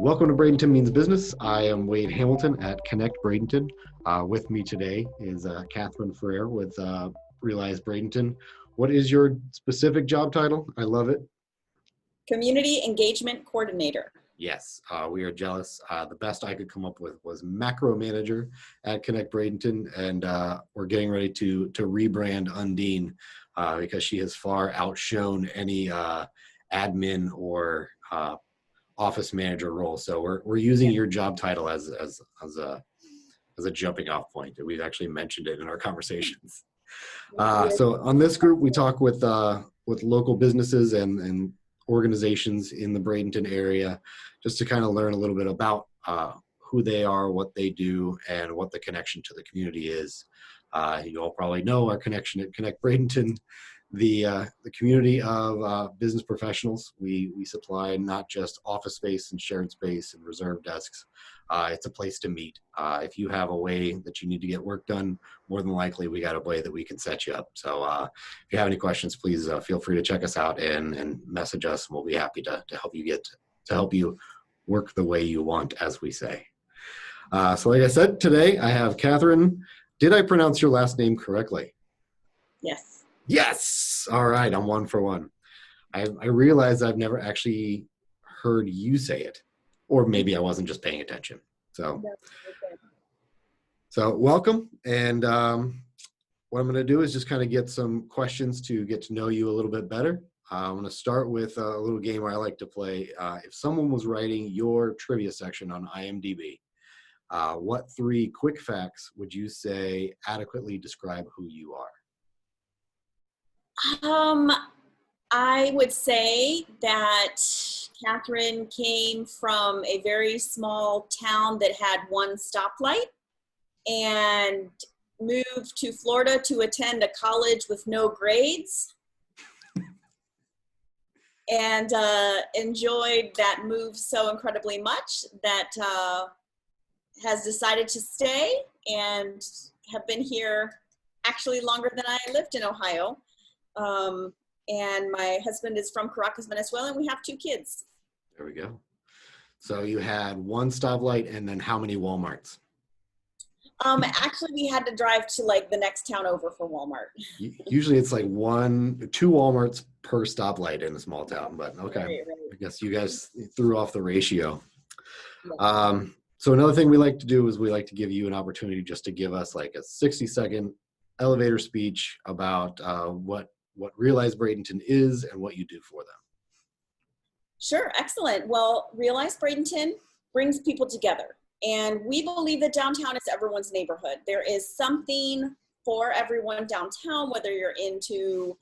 Welcome to Bradenton Means Business. I am Wade Hamilton at Connect Bradenton. With me today is Catherine Ferrer with Realize Bradenton. What is your specific job title? I love it. Community Engagement Coordinator. Yes, we are jealous. The best I could come up with was Macro Manager at Connect Bradenton, and we're getting ready to rebrand Undine because she has far outshone any admin or office manager role. So we're using your job title as a jumping off point. We've actually mentioned it in our conversations. So on this group, we talk with local businesses and organizations in the Bradenton area, just to kind of learn a little bit about who they are, what they do, and what the connection to the community is. You all probably know our connection at Connect Bradenton, the community of business professionals. We supply not just office space and shared space and reserve desks. It's a place to meet. If you have a way that you need to get work done, more than likely we got a way that we can set you up. So if you have any questions, please feel free to check us out and message us, and we'll be happy to help you work the way you want, as we say. So like I said, today I have Catherine. Did I pronounce your last name correctly? Yes. Yes. All right. I'm 1 for 1. I realized I've never actually heard you say it, or maybe I wasn't just paying attention. So welcome. And what I'm going to do is just kind of get some questions to get to know you a little bit better. I'm going to start with a little game I like to play. If someone was writing your trivia section on IMDb, what 3 quick facts would you say adequately describe who you are? I would say that Catherine came from a very small town that had 1 stoplight and moved to Florida to attend a college with no grades and enjoyed that move so incredibly much that has decided to stay and have been here actually longer than I lived in Ohio. And my husband is from Caracas, Venezuela, and we have 2 kids. There we go. So you had 1 stoplight and then how many Walmarts? Actually, we had to drive to like the next town over for Walmart. Usually it's like 2 Walmarts per stoplight in a small town, but okay. Right. I guess you guys threw off the ratio. Yeah. So another thing we like to do is we like to give you an opportunity just to give us like a 60-second elevator speech about what Realize Bradenton is and what you do for them. Sure, excellent. Well, Realize Bradenton brings people together, and we believe that downtown is everyone's neighborhood. There is something for everyone downtown, whether you're into,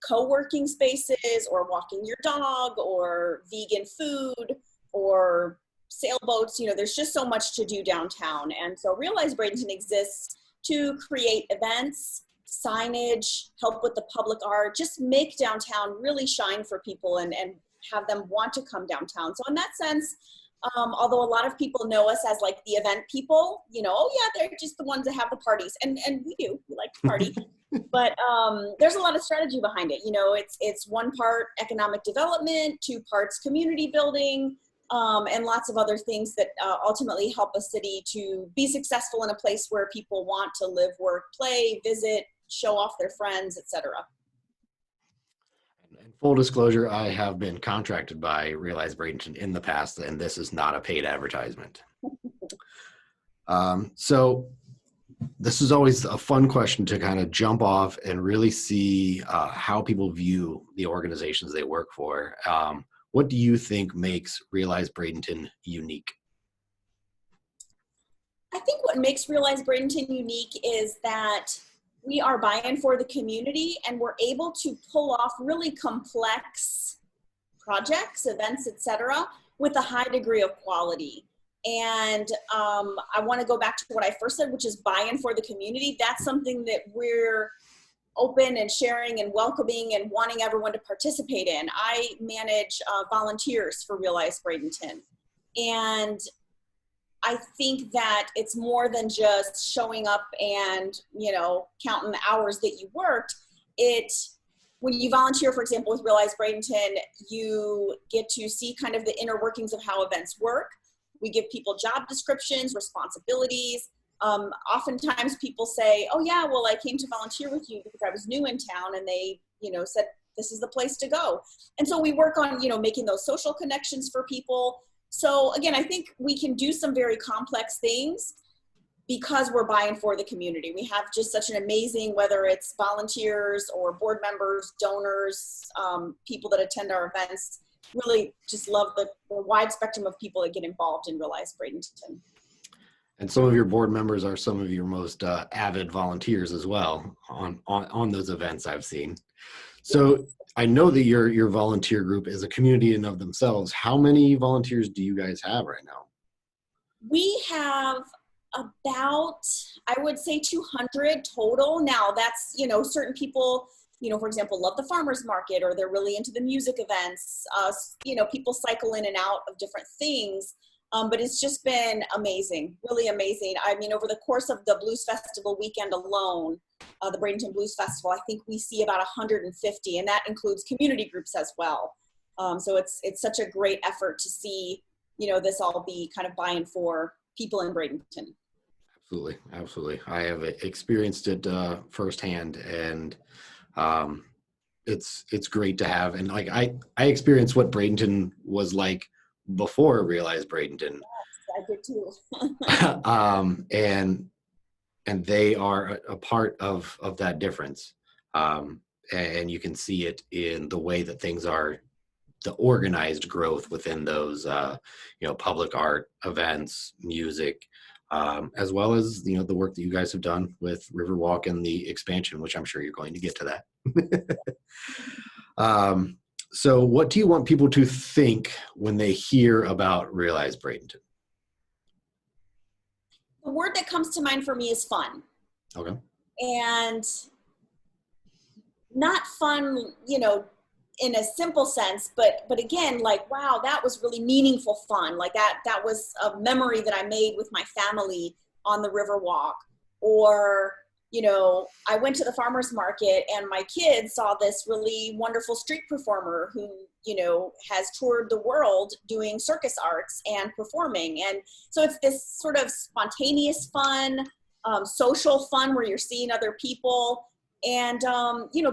co-working spaces or walking your dog or vegan food or sailboats. There's just so much to do downtown. And so Realize Bradenton exists to create events, signage, help with the public art, just make downtown really shine for people and have them want to come downtown. So in that sense, although a lot of people know us as like the event people, oh yeah, they're just the ones that have the parties. And we do, we like to party. But there's a lot of strategy behind it. It's 1 part economic development, 2 parts community building, and lots of other things that ultimately help a city to be successful in a place where people want to live, work, play, visit, show off their friends, etc. And full disclosure, I have been contracted by Realize Bradenton in the past, and this is not a paid advertisement. So this is always a fun question to kind of jump off and really see how people view the organizations they work for. What do you think makes Realize Bradenton unique? I think what makes Realize Bradenton unique is that we are buy-in for the community, and we're able to pull off really complex projects, events, etc., with a high degree of quality. And I want to go back to what I first said, which is buy-in for the community. That's something that we're open and sharing and welcoming and wanting everyone to participate in. I manage volunteers for Realize Bradenton. And I think that it's more than just showing up and, counting the hours that you worked. It when you volunteer, for example, with Realize Bradenton, you get to see kind of the inner workings of how events work. We give people job descriptions, responsibilities. Oftentimes people say, oh yeah, well, I came to volunteer with you because I was new in town, and they, said, this is the place to go. And so we work on, making those social connections for people. So again, I think we can do some very complex things because we're buying for the community. We have just such an amazing, whether it's volunteers or board members, donors, people that attend our events, really just love the wide spectrum of people that get involved in Realize Bradenton. And some of your board members are some of your most avid volunteers as well on those events I've seen. So I know that your volunteer group is a community in of themselves. How many volunteers do you guys have right now? We have about, I would say 200 total. Now that's, certain people, for example, love the farmer's market, or they're really into the music events. People cycle in and out of different things. But it's just been amazing, really amazing. I mean, over the course of the Blues Festival weekend alone, the Bradenton Blues Festival, I think we see about 150, and that includes community groups as well. So it's such a great effort to see, this all be kind of buying for people in Bradenton. Absolutely, absolutely. I have experienced it firsthand, and it's great to have. And like I experienced what Bradenton was like before Realize Bradenton. I did too. And they are a part of that difference. And you can see it in the way that things are, the organized growth within those, public art events, music, as well as, the work that you guys have done with Riverwalk and the expansion, which I'm sure you're going to get to that. So what do you want people to think when they hear about Realize Bradenton? The word that comes to mind for me is fun. Okay. And not fun, in a simple sense, but again, like, wow, that was really meaningful fun. Like that was a memory that I made with my family on the Riverwalk. Or, I went to the farmer's market and my kids saw this really wonderful street performer who, has toured the world doing circus arts and performing. And so it's this sort of spontaneous fun, social fun where you're seeing other people and,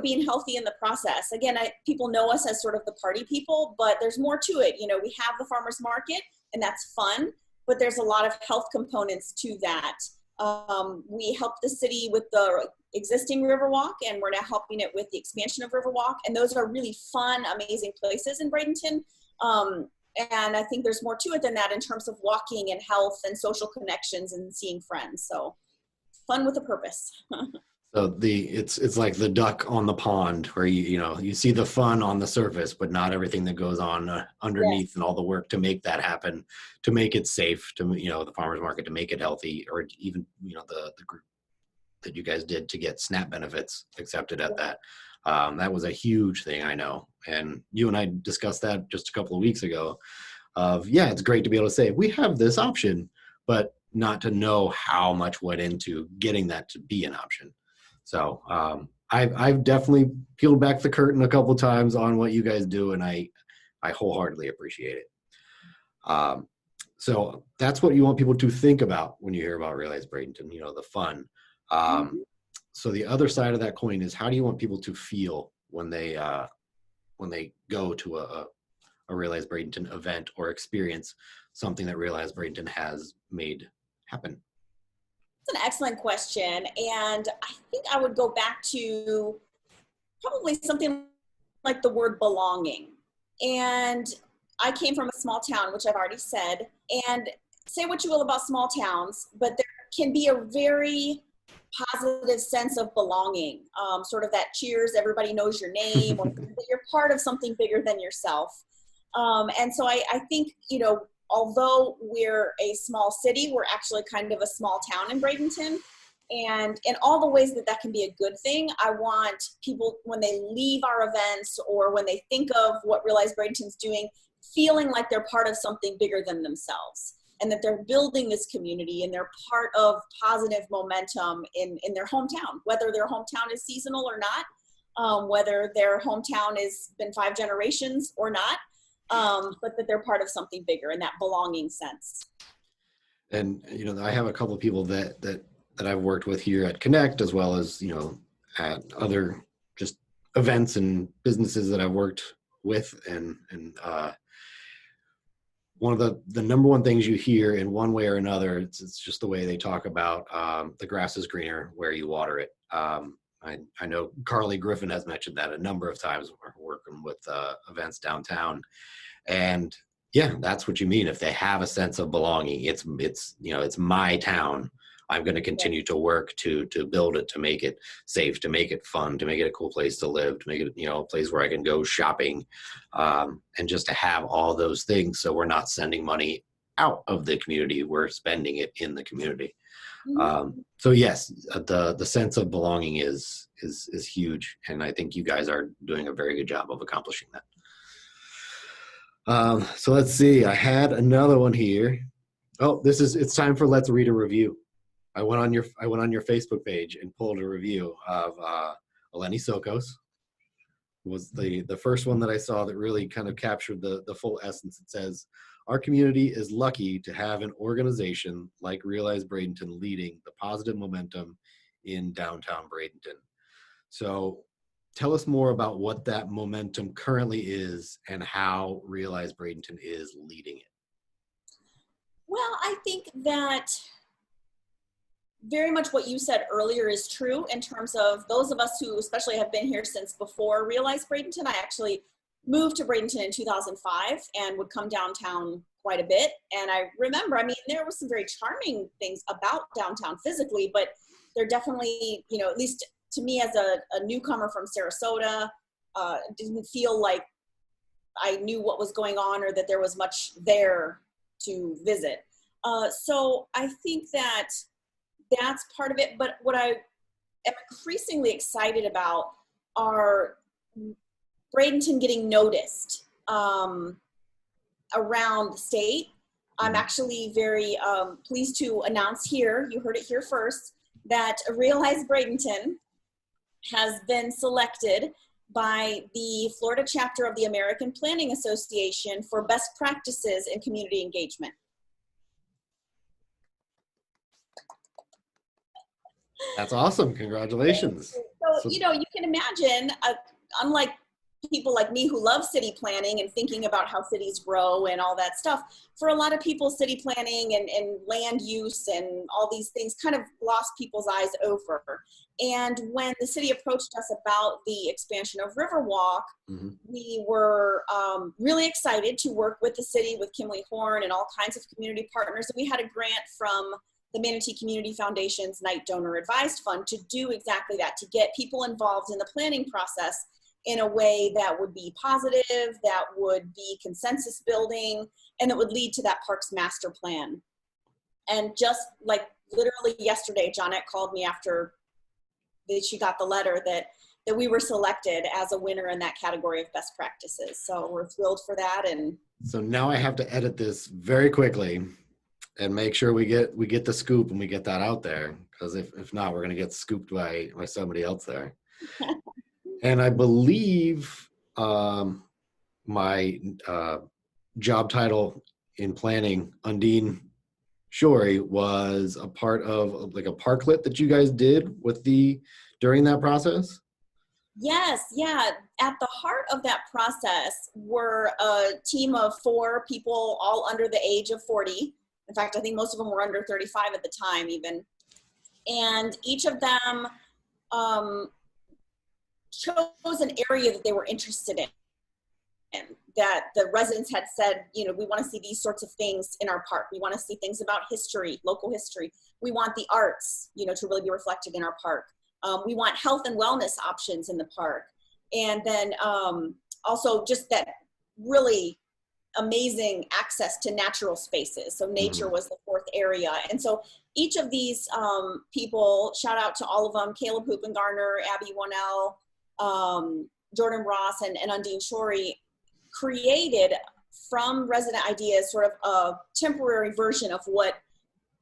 being healthy in the process. Again, people know us as sort of the party people, but there's more to it. We have the farmer's market and that's fun, but there's a lot of health components to that. We help the city with the existing Riverwalk, and we're now helping it with the expansion of Riverwalk. And those are really fun, amazing places in Bradenton. And I think there's more to it than that in terms of walking and health and social connections and seeing friends. So fun with a purpose. So it's like the duck on the pond where you see the fun on the surface, but not everything that goes on underneath. Yes. And all the work to make that happen, to make it safe, to the farmers market, to make it healthy, or even the group that you guys did to get SNAP benefits accepted at that. That was a huge thing, I know. And you and I discussed that just a couple of weeks ago. It's great to be able to say we have this option, but not to know how much went into getting that to be an option. So I've definitely peeled back the curtain a couple times on what you guys do, and I wholeheartedly appreciate it. So that's what you want people to think about when you hear about Realize Bradenton, the fun. So the other side of that coin is, how do you want people to feel when they go to a Realize Bradenton event or experience something that Realize Bradenton has made happen? That's an excellent question. And I think I would go back to probably something like the word belonging. And I came from a small town, which I've already said, and say what you will about small towns, but there can be a very positive sense of belonging, sort of that cheers, everybody knows your name, or that you're part of something bigger than yourself. And so I think, although we're a small city, we're actually kind of a small town in Bradenton. And in all the ways that can be a good thing, I want people, when they leave our events or when they think of what Realize Bradenton's doing, feeling like they're part of something bigger than themselves, and that they're building this community and they're part of positive momentum in their hometown, whether their hometown is seasonal or not. whether their hometown has been 5 generations or not, but that they're part of something bigger in that belonging sense. And, I have a couple of people that I've worked with here at Connect, as well as, at other just events and businesses that I've worked with. And one of the number one things you hear in one way or another, it's just the way they talk about the grass is greener where you water it. I know Carly Griffin has mentioned that a number of times when we're working with events downtown. And yeah, that's what you mean. If they have a sense of belonging, it's my town. I'm going to continue to work to build it, to make it safe, to make it fun, to make it a cool place to live, to make it, a place where I can go shopping, and just to have all those things. So we're not sending money out of the community. We're spending it in the community. So yes, the sense of belonging is huge. And I think you guys are doing a very good job of accomplishing that. So let's see, I had another one here. Oh, it's time for Let's Read a Review. I went on your Facebook page and pulled a review of Eleni Sokos. Was the first one that I saw that really kind of captured the full essence. It says, "Our community is lucky to have an organization like Realize Bradenton leading the positive momentum in downtown Bradenton." So tell us more about what that momentum currently is and how Realize Bradenton is leading it. Well, I think that very much what you said earlier is true in terms of those of us who especially have been here since before Realize Bradenton. I actually moved to Bradenton in 2005 and would come downtown quite a bit. And I remember, there were some very charming things about downtown physically, but there definitely, at least to me as a newcomer from Sarasota, didn't feel like I knew what was going on or that there was much there to visit. So I think that's part of it. But what I am increasingly excited about are Bradenton getting noticed around the state. I'm actually very pleased to announce here, you heard it here first, that Realize Bradenton has been selected by the Florida chapter of the American Planning Association for best practices in community engagement. That's awesome. Congratulations. So, you can imagine, unlike people like me who love city planning and thinking about how cities grow and all that stuff, for a lot of people, city planning and land use and all these things kind of gloss people's eyes over. And when the city approached us about the expansion of Riverwalk, we were really excited to work with the city, with Kimley Horn and all kinds of community partners. And we had a grant from the Manatee Community Foundation's Night Donor Advised Fund to do exactly that, to get people involved in the planning process in a way that would be positive, that would be consensus building, and that would lead to that Parks Master Plan. And just like literally yesterday, Johnette called me after she got the letter that we were selected as a winner in that category of best practices. So we're thrilled for that. And so now I have to edit this very quickly and make sure we get the scoop and we get that out there, because if not, we're going to get scooped by somebody else there. And I believe my job title in planning, Undine Shorey, was a part of like a Parklet that you guys did during that process. Yes, yeah. At the heart of that process were a team of 4 people, all under the age of 40. In fact, I think most of them were under 35 at the time even. And each of them chose an area that they were interested in, and that the residents had said, we want to see these sorts of things in our park. We want to see things about history, local history. We want the arts, to really be reflected in our park. We want health and wellness options in the park. And then also just that really amazing access to natural spaces. So nature was the 4th area. And so each of these people, shout out to all of them, Caleb Hoopengarner, Abby Wannell, Jordan Ross, and Undine Shorey, created from resident ideas sort of a temporary version of what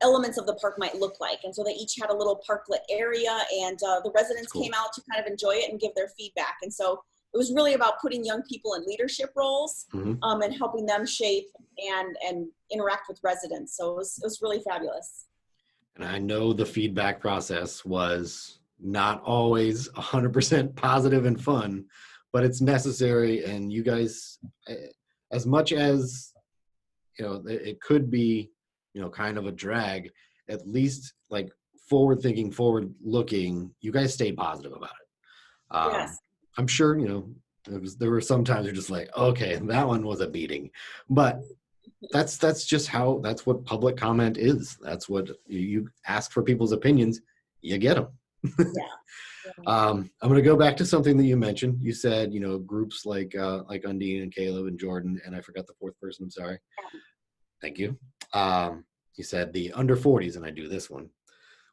elements of the park might look like. And so they each had a little parklet area, and the residents Cool. came out to kind of enjoy it and give their feedback. And so it was really about putting young people in leadership roles, and helping them shape and interact with residents. So it was really fabulous. And I know the feedback process was not always 100% positive and fun, but it's necessary. And you guys, as much as, it could be, kind of a drag, at least like forward thinking, forward looking, you guys stayed positive about it. Yes. I'm sure, there were some times you're just like, okay, that one was a beating, but that's what public comment is. That's what you ask for people's opinions, you get them. Yeah. I'm going to go back to something that you mentioned. You said, groups like Undine and Caleb and Jordan, and I forgot the fourth person. I'm sorry. Thank you. You said the under 40s, and I do this one,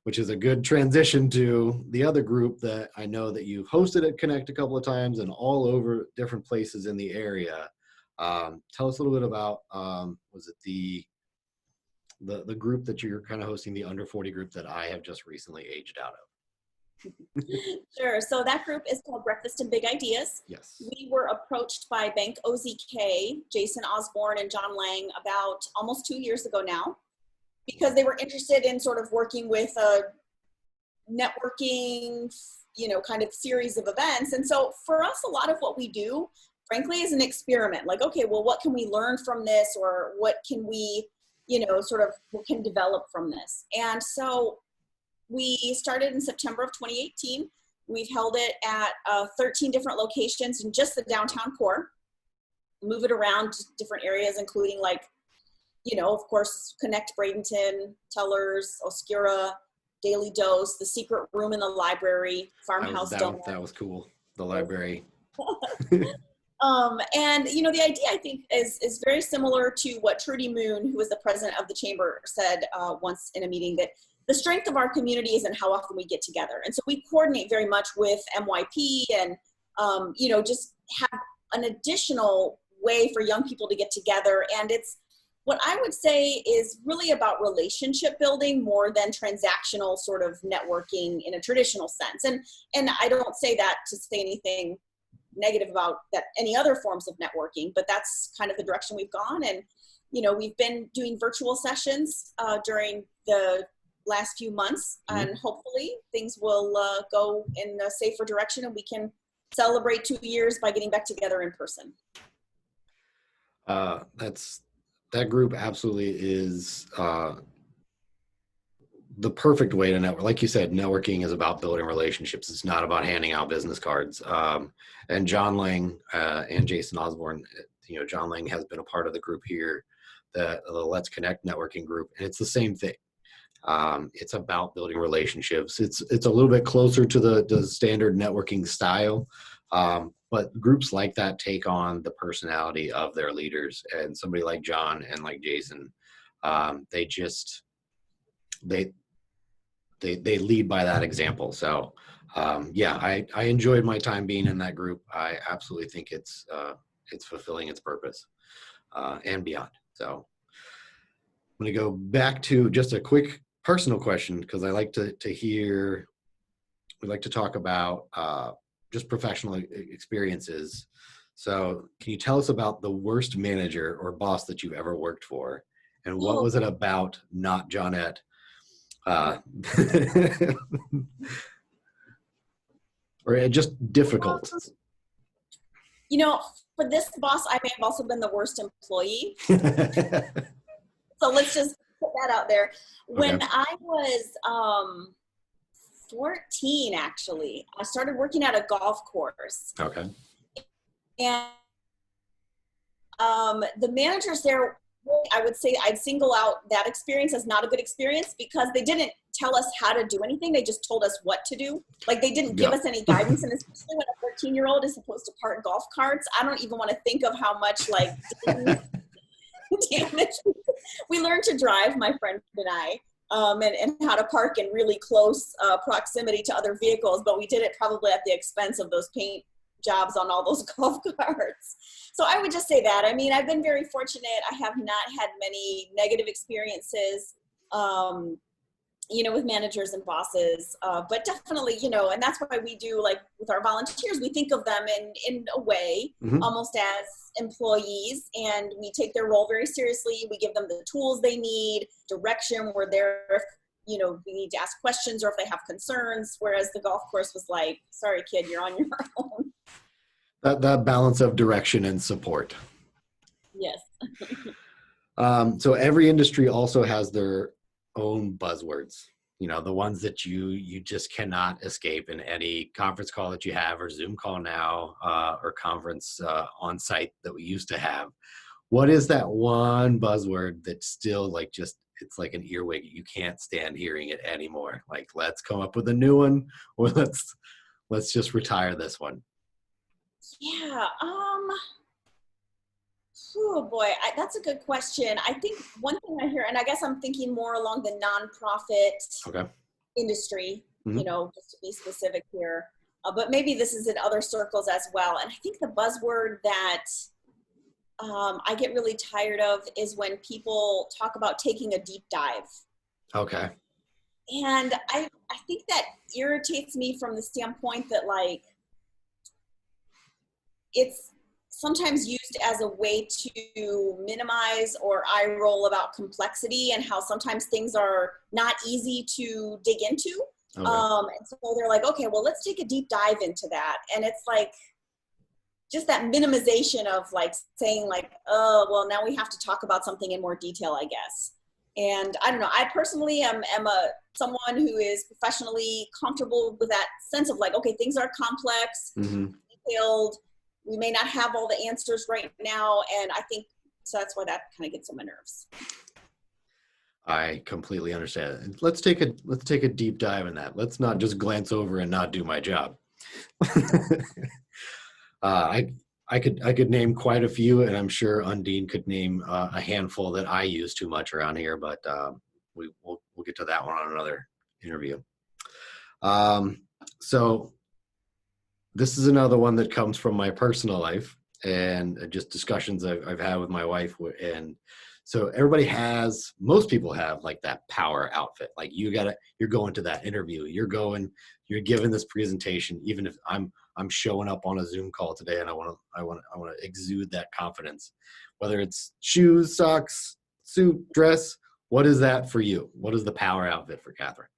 which is a good transition to the other group that I know that you've hosted at Connect a couple of times and all over different places in the area. Tell us a little bit about, was it the group that you're kind of hosting, the under 40 group that I have just recently aged out of? Sure. So that group is called Breakfast and Big Ideas. Yes. We were approached by Bank OZK, Jason Osborne and John Lang, about almost 2 years ago now, because they were interested in sort of working with a networking, kind of series of events. And so for us, a lot of what we do, frankly, is an experiment. Like, okay, well, what can we learn from this? Or what can we, what can develop from this? And so we started in September of 2018. We've held it at 13 different locations in just the downtown core. Move it around to different areas, including of course, Connect Bradenton, Tellers, Oscura, Daily Dose, the secret room in the library, Farmhouse Dome. That was cool. The library. And the idea, I think, is very similar to what Trudy Moon, who was the president of the chamber, said once in a meeting, that the strength of our community is in how often we get together. And so we coordinate very much with MYP and, just have an additional way for young people to get together. And it's what I would say is really about relationship building more than transactional sort of networking in a traditional sense. And I don't say that to say anything negative about that any other forms of networking, but that's kind of the direction we've gone. And, we've been doing virtual sessions during the last few months, and hopefully things will go in a safer direction and we can celebrate 2 years by getting back together in person. That group absolutely is the perfect way to network. Like you said, networking is about building relationships. It's not about handing out business cards. And John Lang and Jason Osborne, John Lang has been a part of the group here, the Let's Connect networking group, and it's the same thing. It's about building relationships. It's a little bit closer to the standard networking style, but groups like that take on the personality of their leaders. And somebody like John and like Jason, they lead by that example. So I enjoyed my time being in that group. I absolutely think it's fulfilling its purpose and beyond. So I'm going to go back to just a quick personal question, because I like to hear, we like to talk about just professional experiences. So can you tell us about the worst manager or boss that you've ever worked for? And what was it about, not Johnette? Or just difficult? For this boss, I may have also been the worst employee. So let's just put that out there. When I was 14, actually, I started working at a golf course. Okay. And the managers there, I would say I'd single out that experience as not a good experience, because they didn't tell us how to do anything. They just told us what to do. Like, they didn't give us any guidance. And especially when a 13-year-old is supposed to park golf carts, I don't even want to think of how much damage we learned to drive, my friend and I, and how to park in really close proximity to other vehicles. But we did it probably at the expense of those paint jobs on all those golf carts. So I would just say that. I mean, I've been very fortunate. I have not had many negative experiences. with managers and bosses, but definitely, and that's why we do, like with our volunteers, we think of them in a way, almost as employees, and we take their role very seriously. We give them the tools they need, direction. We're there if, we need to ask questions or if they have concerns, whereas the golf course was like, sorry, kid, you're on your own. That balance of direction and support. Yes. So every industry also has their own buzzwords, the ones that you just cannot escape in any conference call that you have, or Zoom call now, or conference on site that we used to have. What is that one buzzword that's still like it's like an earwig? You can't stand hearing it anymore. Like, let's come up with a new one, or let's just retire this one. Yeah. Oh boy, that's a good question. I think one thing I hear, and I guess I'm thinking more along the nonprofit industry, just to be specific here, but maybe this is in other circles as well. And I think the buzzword that I get really tired of is when people talk about taking a deep dive. Okay. And I think that irritates me from the standpoint that, like, it's sometimes used as a way to minimize or eye roll about complexity and how sometimes things are not easy to dig into. Okay. And so they're like, okay, well, let's take a deep dive into that. And it's like, just that minimization of like saying like, oh, well, now we have to talk about something in more detail, I guess. And I don't know, I personally am someone who is professionally comfortable with that sense of like, okay, things are complex, detailed. We may not have all the answers right now. And I think, so that's why that kind of gets on my nerves. I completely understand. Let's take a deep dive in that. Let's not just glance over and not do my job. I could name quite a few, and I'm sure Undine could name a handful that I use too much around here, but we'll get to that one on another interview. So this is another one that comes from my personal life and just discussions I've had with my wife. And so most people have like that power outfit. Like you're going to that interview, you're giving this presentation, even if I'm showing up on a Zoom call today and I want to exude that confidence, whether it's shoes, socks, suit, dress. What is that for you? What is the power outfit for Catherine?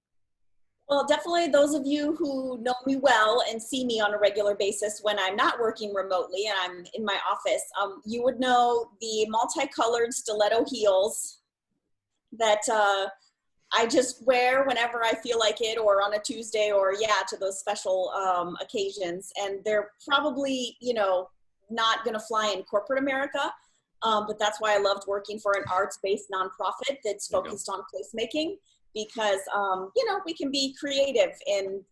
Well, definitely those of you who know me well and see me on a regular basis when I'm not working remotely and I'm in my office, you would know the multicolored stiletto heels that I just wear whenever I feel like it, or on a Tuesday, or to those special occasions. And they're probably, not going to fly in corporate America, but that's why I loved working for an arts-based nonprofit that's focused on placemaking. Because, we can be creative in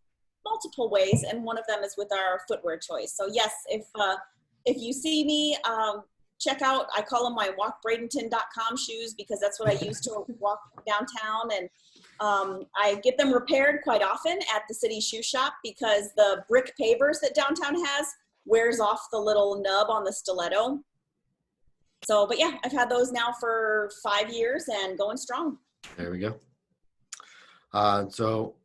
multiple ways, and one of them is with our footwear choice. So yes, if you see me, check out, I call them my walkbradenton.com shoes, because that's what I use to walk downtown. And I get them repaired quite often at the city shoe shop, because the brick pavers that downtown has wears off the little nub on the stiletto. So, but yeah, I've had those now for 5 years and going strong. There we go. So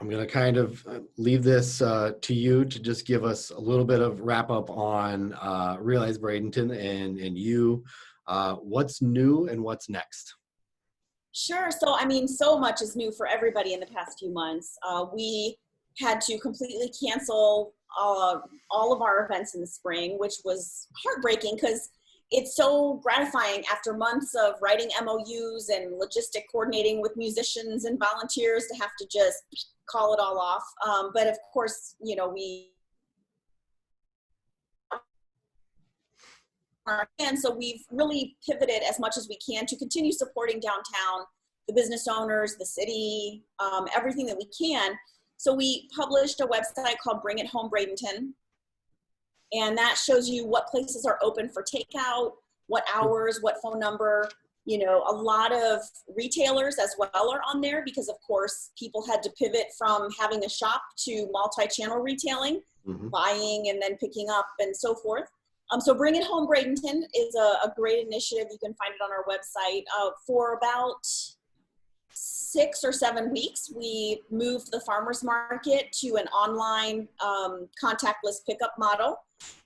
I'm going to kind of leave this to you to just give us a little bit of wrap up on Realize Bradenton and you. What's new and what's next? Sure. So, I mean, so much is new for everybody in the past few months. We had to completely cancel all of our events in the spring, which was heartbreaking, because it's so gratifying after months of writing MOUs and logistic coordinating with musicians and volunteers to have to just call it all off. But of course, and so we've really pivoted as much as we can to continue supporting downtown, the business owners, the city, everything that we can. So we published a website called Bring It Home Bradenton. And that shows you what places are open for takeout, what hours, what phone number. A lot of retailers as well are on there, because of course people had to pivot from having a shop to multi-channel retailing, buying and then picking up and so forth. So Bring It Home Bradenton is a great initiative. You can find it on our website. For about 6 or 7 weeks, we moved the farmers market to an online contactless pickup model.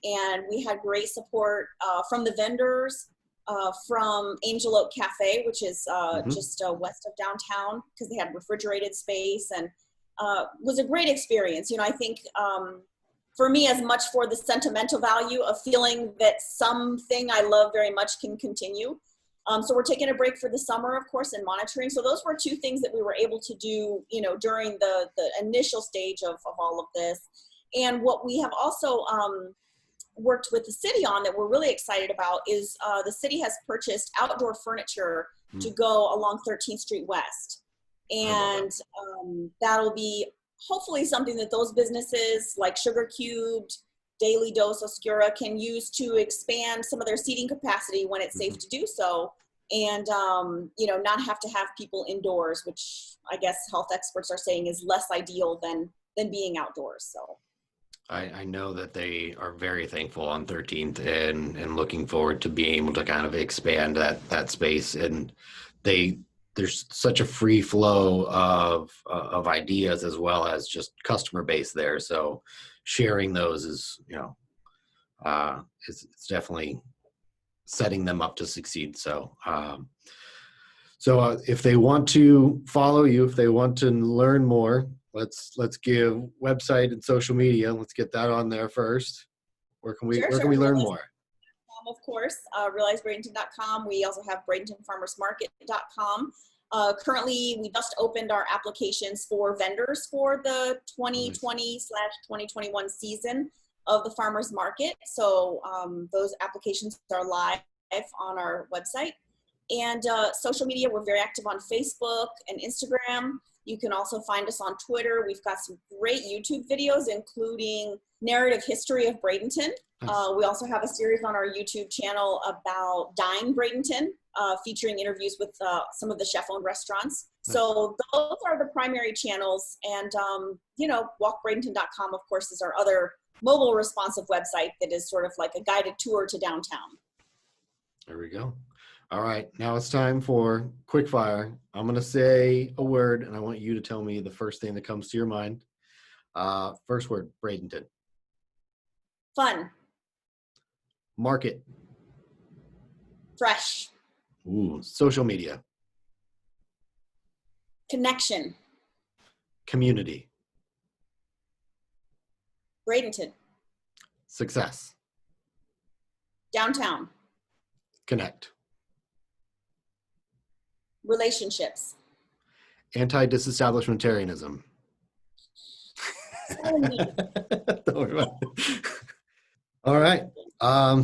And we had great support from the vendors, from Angel Oak Cafe, which is just west of downtown, because they had refrigerated space, and was a great experience. You know, I think for me, as much for the sentimental value of feeling that something I love very much can continue. So we're taking a break for the summer, of course, and monitoring. So those were 2 things that we were able to do, you know, during the initial stage of all of this. And what we have also worked with the city on that we're really excited about is the city has purchased outdoor furniture to go along 13th Street West. And that'll be hopefully something that those businesses like Sugar Cubed, Daily Dose, Oscura can use to expand some of their seating capacity when it's safe to do so. And, you know, not have to have people indoors, which I guess health experts are saying is less ideal than being outdoors. So I know that they are very thankful on 13th and looking forward to being able to kind of expand that space. And there's such a free flow of ideas as well as just customer base there. So sharing those is, you know, it's definitely setting them up to succeed. So, if they want to follow you, if they want to learn more, let's give website and social media. Let's get that on there first. Where can we learn more? Of course, realizebradenton.com. We also have bradentonfarmersmarket.com. Currently, we just opened our applications for vendors for the 2020/2021 season of the farmers market. So those applications are live on our website. And social media, we're very active on Facebook and Instagram. You can also find us on Twitter. We've got some great YouTube videos, including narrative history of Bradenton. We also have a series on our YouTube channel about Dine Bradenton, featuring interviews with some of the chef-owned restaurants. So those are the primary channels. And, you know, walkbradenton.com, of course, is our other mobile responsive website that is sort of like a guided tour to downtown. There we go. All right, now it's time for quick fire. I'm going to say a word, and I want you to tell me the first thing that comes to your mind. First word, Bradenton. Fun. Market. Fresh. Ooh, social media. Connection. Community. Bradenton. Success. Downtown. Connect. Relationships. Antidisestablishmentarianism. All right.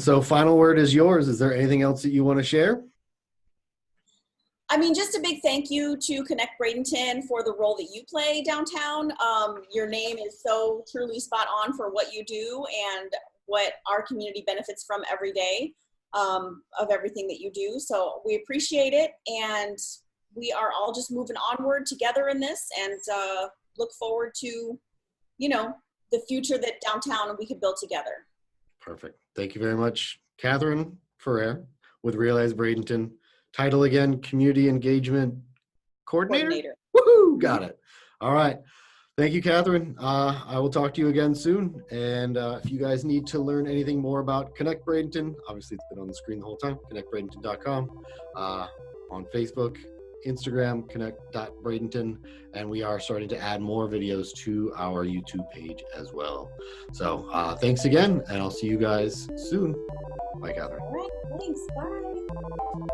So final word is yours. Is there anything else that you want to share? I mean, just a big thank you to Connect Bradenton for the role that you play downtown. Your name is so truly spot on for what you do and what our community benefits from every day. Of everything that you do. So we appreciate it, and we are all just moving onward together in this, and look forward to, you know, the future that downtown we could build together. Perfect. Thank you very much. Catherine Ferrer with Realize Bradenton. Title again, Community Engagement Coordinator. Woohoo! Got it. All right. Thank you, Catherine. I will talk to you again soon. And if you guys need to learn anything more about Connect Bradenton, obviously it's been on the screen the whole time, connectbradenton.com, on Facebook, Instagram, connect.bradenton, and we are starting to add more videos to our YouTube page as well. So thanks again, and I'll see you guys soon. Bye, Catherine. All right, thanks. Bye.